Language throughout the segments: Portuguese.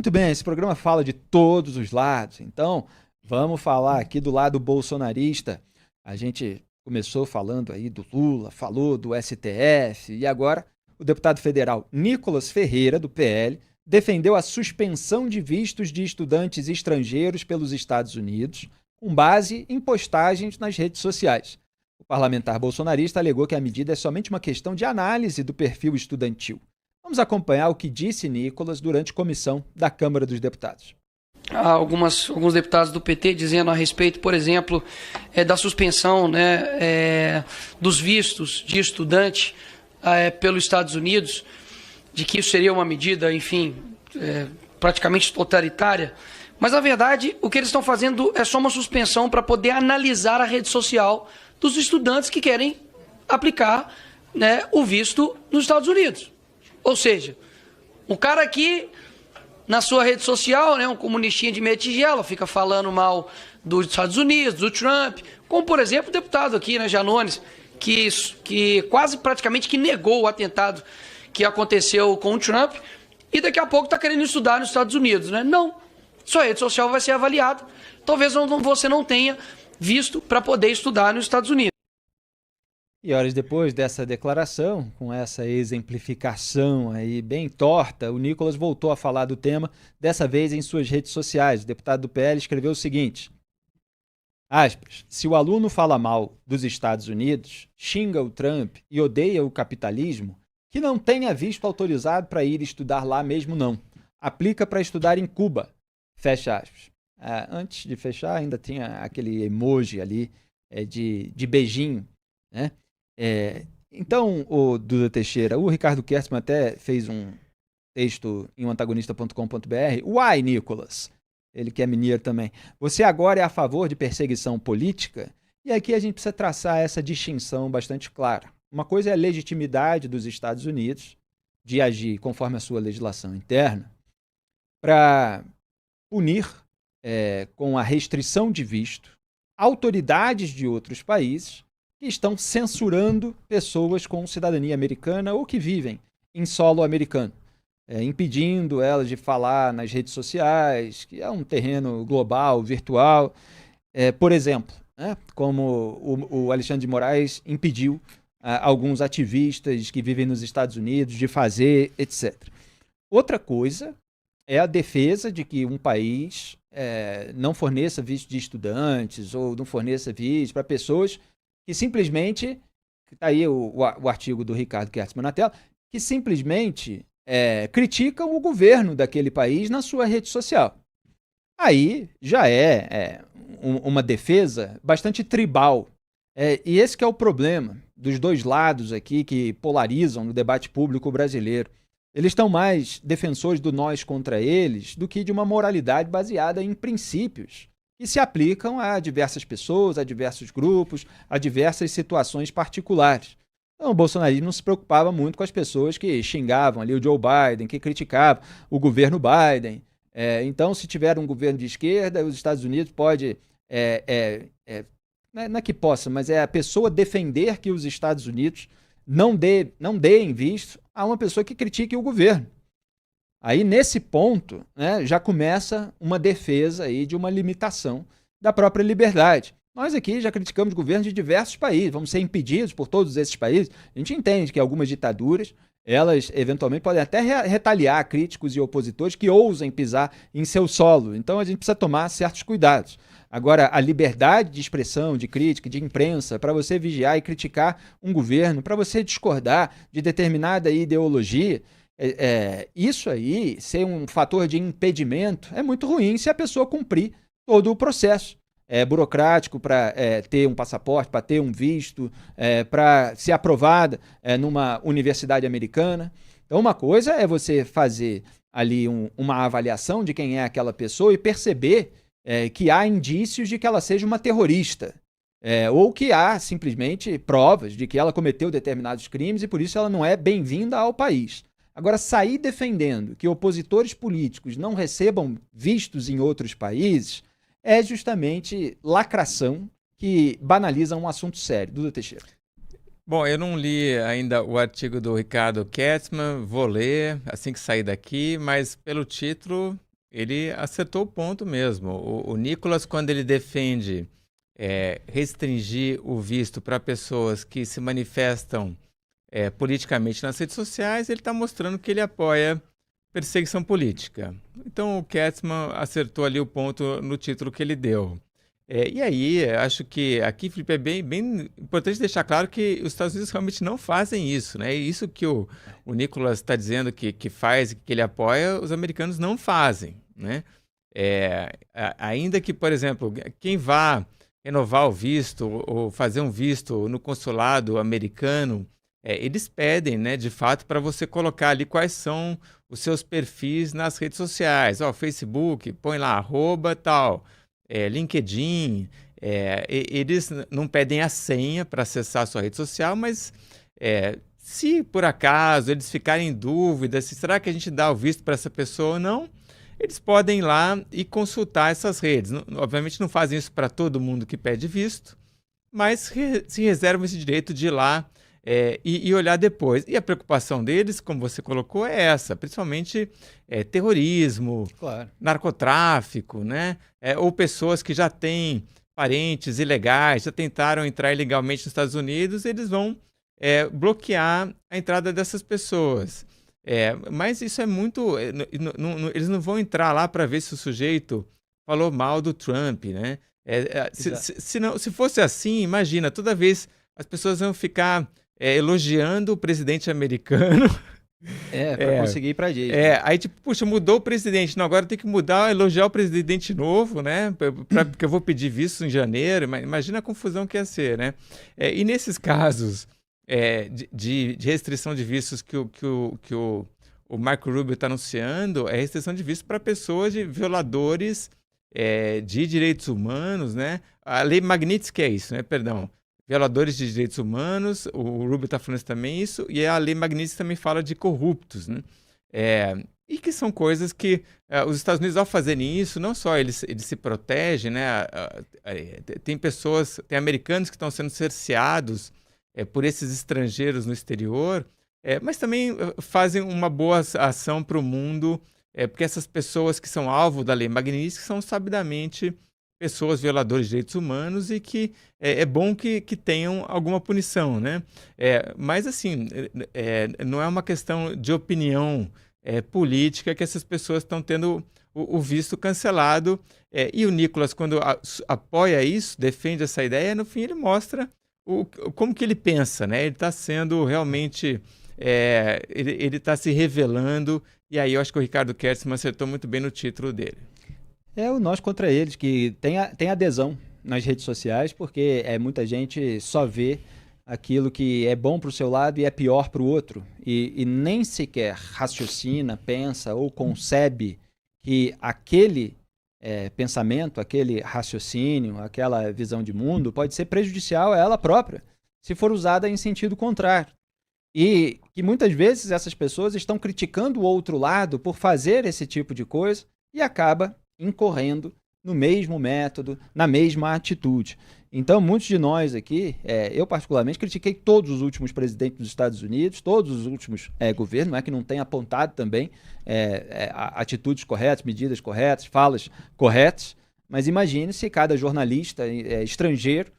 Muito bem, esse programa fala de todos os lados, então vamos falar aqui do lado bolsonarista. A gente começou falando aí do Lula, falou do STF e agora o deputado federal Nicolas Ferreira, do PL, defendeu a suspensão de vistos de estudantes estrangeiros pelos Estados Unidos, com base em postagens nas redes sociais. O parlamentar bolsonarista alegou que a medida é somente uma questão de análise do perfil estudantil. Vamos acompanhar o que disse Nicolas durante comissão da Câmara dos Deputados. Há alguns deputados do PT dizendo a respeito, por exemplo, da suspensão, dos vistos de estudante pelos Estados Unidos, de que isso seria uma medida, enfim, praticamente totalitária. Mas, na verdade, o que eles estão fazendo é só uma suspensão para poder analisar a rede social dos estudantes que querem aplicar, o visto nos Estados Unidos. Ou seja, o cara aqui, na sua rede social, um comunistinha de meia tigela, fica falando mal dos Estados Unidos, do Trump, como, por exemplo, o deputado aqui, Janones, que quase praticamente que negou o atentado que aconteceu com o Trump e daqui a pouco está querendo estudar nos Estados Unidos. Não, sua rede social vai ser avaliada. Talvez você não tenha visto para poder estudar nos Estados Unidos. E horas depois dessa declaração, com essa exemplificação aí bem torta, o Nicolas voltou a falar do tema, dessa vez em suas redes sociais. O deputado do PL escreveu o seguinte, aspas, se o aluno fala mal dos Estados Unidos, xinga o Trump e odeia o capitalismo, que não tenha visto autorizado para ir estudar lá mesmo não. Aplica para estudar em Cuba. Fecha aspas. Antes de fechar, ainda tinha aquele emoji ali de beijinho, né? Então, o Duda Teixeira, o Ricardo Kertzmann até fez um texto em antagonista.com.br. Uai, Nicolas, ele que é mineiro também. Você agora é a favor de perseguição política? E aqui a gente precisa traçar essa distinção bastante clara. Uma coisa é a legitimidade dos Estados Unidos de agir conforme a sua legislação interna para punir com a restrição de visto autoridades de outros países que estão censurando pessoas com cidadania americana ou que vivem em solo americano, impedindo elas de falar nas redes sociais, que é um terreno global, virtual. Por exemplo, como o Alexandre de Moraes impediu alguns ativistas que vivem nos Estados Unidos de fazer, etc. Outra coisa é a defesa de que um país não forneça visto de estudantes ou não forneça visto para pessoas que simplesmente, está aí o artigo do Ricardo Kertzmann na tela, que simplesmente criticam o governo daquele país na sua rede social. Aí já uma defesa bastante tribal. E esse que é o problema dos dois lados aqui que polarizam no debate público brasileiro. Eles estão mais defensores do nós contra eles do que de uma moralidade baseada em princípios que se aplicam a diversas pessoas, a diversos grupos, a diversas situações particulares. Então, o bolsonarismo não se preocupava muito com as pessoas que xingavam ali o Joe Biden, que criticavam o governo Biden. Então, se tiver um governo de esquerda, os Estados Unidos pode... não é que possa, mas é a pessoa defender que os Estados Unidos não deem visto a uma pessoa que critique o governo. Aí, nesse ponto, já começa uma defesa aí de uma limitação da própria liberdade. Nós aqui já criticamos governos de diversos países, vamos ser impedidos por todos esses países. A gente entende que algumas ditaduras, elas eventualmente podem até retaliar críticos e opositores que ousem pisar em seu solo. Então, a gente precisa tomar certos cuidados. Agora, a liberdade de expressão, de crítica, de imprensa, para você vigiar e criticar um governo, para você discordar de determinada ideologia, isso aí, ser um fator de impedimento, é muito ruim se a pessoa cumprir todo o processo burocrático para ter um passaporte, para ter um visto, para ser aprovada numa universidade americana. Então, uma coisa é você fazer ali uma avaliação de quem é aquela pessoa e perceber que há indícios de que ela seja uma terrorista, ou que há simplesmente provas de que ela cometeu determinados crimes e por isso ela não é bem-vinda ao país. Agora, sair defendendo que opositores políticos não recebam vistos em outros países é justamente lacração que banaliza um assunto sério. Duda Teixeira. Bom, eu não li ainda o artigo do Ricardo Kertzmann, vou ler assim que sair daqui, mas pelo título ele acertou o ponto mesmo. O Nicolas, quando ele defende restringir o visto para pessoas que se manifestam politicamente nas redes sociais, ele está mostrando que ele apoia perseguição política. Então o Katzmann acertou ali o ponto no título que ele deu. E aí, acho que aqui, Felipe, é bem importante deixar claro que os Estados Unidos realmente não fazem isso, né? E isso que o Nicolas está dizendo que faz, que ele apoia, os americanos não fazem, né? Ainda que, por exemplo, quem vá renovar o visto ou fazer um visto no consulado americano, eles pedem, né, de fato, para você colocar ali quais são os seus perfis nas redes sociais. Facebook, põe lá, @tal. LinkedIn, eles não pedem a senha para acessar a sua rede social, mas se por acaso eles ficarem em dúvida se será que a gente dá o visto para essa pessoa ou não, eles podem ir lá e consultar essas redes. Obviamente não fazem isso para todo mundo que pede visto, mas se reservam esse direito de ir lá e olhar depois. E a preocupação deles, como você colocou, é essa, principalmente terrorismo, claro, narcotráfico, né? Ou pessoas que já têm parentes ilegais, já tentaram entrar ilegalmente nos Estados Unidos, eles vão bloquear a entrada dessas pessoas. Mas isso é muito... eles não vão entrar lá para ver se o sujeito falou mal do Trump, né? Se fosse assim, imagina, toda vez as pessoas vão ficar elogiando o presidente americano. Para conseguir ir para Disney. Aí, tipo, puxa, mudou o presidente. Não, agora tem que mudar, elogiar o presidente novo, né? Porque eu vou pedir visto em janeiro. Imagina a confusão que ia ser, né? E nesses casos de restrição de vistos que o Marco Rubio está anunciando, é restrição de visto para pessoas de violadores de direitos humanos, né? A lei Magnitsky é isso, né? Perdão. Violadores de direitos humanos, o Rubio está falando também isso, e a lei Magnitsky também fala de corruptos, né? E que são coisas que os Estados Unidos, ao fazerem isso, não só eles se protegem, né? Tem americanos que estão sendo cerceados por esses estrangeiros no exterior, mas também fazem uma boa ação para o mundo, porque essas pessoas que são alvo da lei Magnitsky são sabidamente pessoas violadoras de direitos humanos e que é bom que tenham alguma punição, né? Mas, assim, não é uma questão de opinião política que essas pessoas estão tendo o visto cancelado. E o Nicolas, quando apoia isso, defende essa ideia, no fim ele mostra como que ele pensa, né? Ele está sendo realmente... ele está se revelando, e aí eu acho que o Ricardo Kertzmann acertou muito bem no título dele. É o nós contra eles, que tem adesão nas redes sociais, porque muita gente só vê aquilo que é bom para o seu lado e é pior para o outro, e nem sequer raciocina, pensa ou concebe que aquele pensamento, aquele raciocínio, aquela visão de mundo pode ser prejudicial a ela própria, se for usada em sentido contrário. E que muitas vezes essas pessoas estão criticando o outro lado por fazer esse tipo de coisa e acaba incorrendo no mesmo método, na mesma atitude. Então, muitos de nós aqui, eu particularmente, critiquei todos os últimos presidentes dos Estados Unidos, todos os últimos governos, não é que não tenha apontado também atitudes corretas, medidas corretas, falas corretas, mas imagine se cada jornalista estrangeiro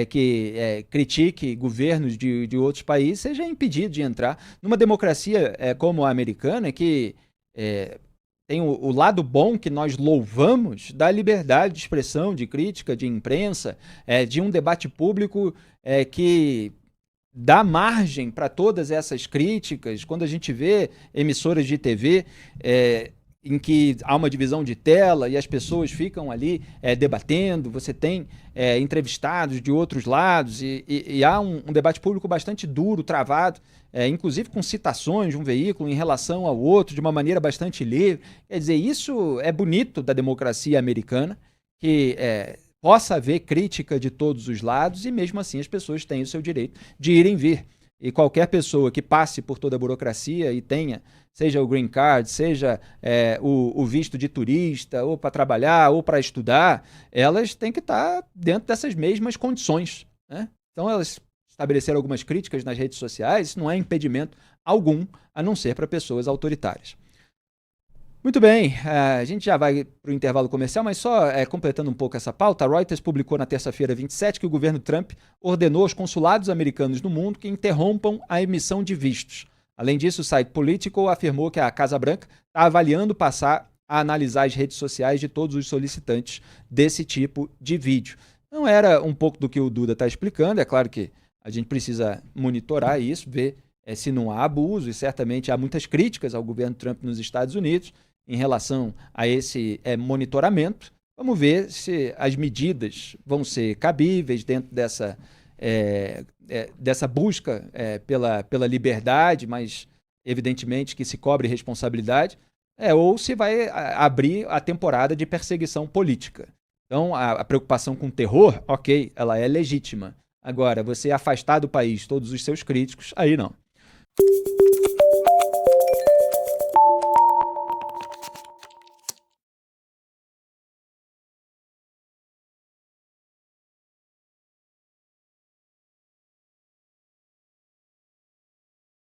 que critique governos de outros países seja impedido de entrar. Numa democracia como a americana, que tem o lado bom que nós louvamos da liberdade de expressão, de crítica, de imprensa, de um debate público que dá margem para todas essas críticas. Quando a gente vê emissoras de TV em que há uma divisão de tela e as pessoas ficam ali debatendo, você tem entrevistados de outros lados e há um debate público bastante duro, travado, inclusive com citações de um veículo em relação ao outro de uma maneira bastante livre. Quer dizer, isso é bonito da democracia americana, que possa haver crítica de todos os lados e mesmo assim as pessoas têm o seu direito de ir e vir. E qualquer pessoa que passe por toda a burocracia e tenha, seja o green card, seja o visto de turista, ou para trabalhar, ou para estudar, elas têm que estar dentro dessas mesmas condições, né? Então elas estabeleceram algumas críticas nas redes sociais, isso não é impedimento algum, a não ser para pessoas autoritárias. Muito bem, a gente já vai para o intervalo comercial, mas só completando um pouco essa pauta, a Reuters publicou na terça-feira 27 que o governo Trump ordenou aos consulados americanos no mundo que interrompam a emissão de vistos. Além disso, o site Politico afirmou que a Casa Branca está avaliando passar a analisar as redes sociais de todos os solicitantes desse tipo de vídeo. Não era um pouco do que o Duda está explicando, é claro que a gente precisa monitorar isso, ver se não há abuso, e certamente há muitas críticas ao governo Trump nos Estados Unidos em relação a esse monitoramento. Vamos ver se as medidas vão ser cabíveis dentro dessa busca pela liberdade, mas evidentemente que se cobre responsabilidade, ou se vai abrir a temporada de perseguição política. Então, a preocupação com o terror, ok, ela é legítima. Agora, você afastar do país todos os seus críticos, aí não.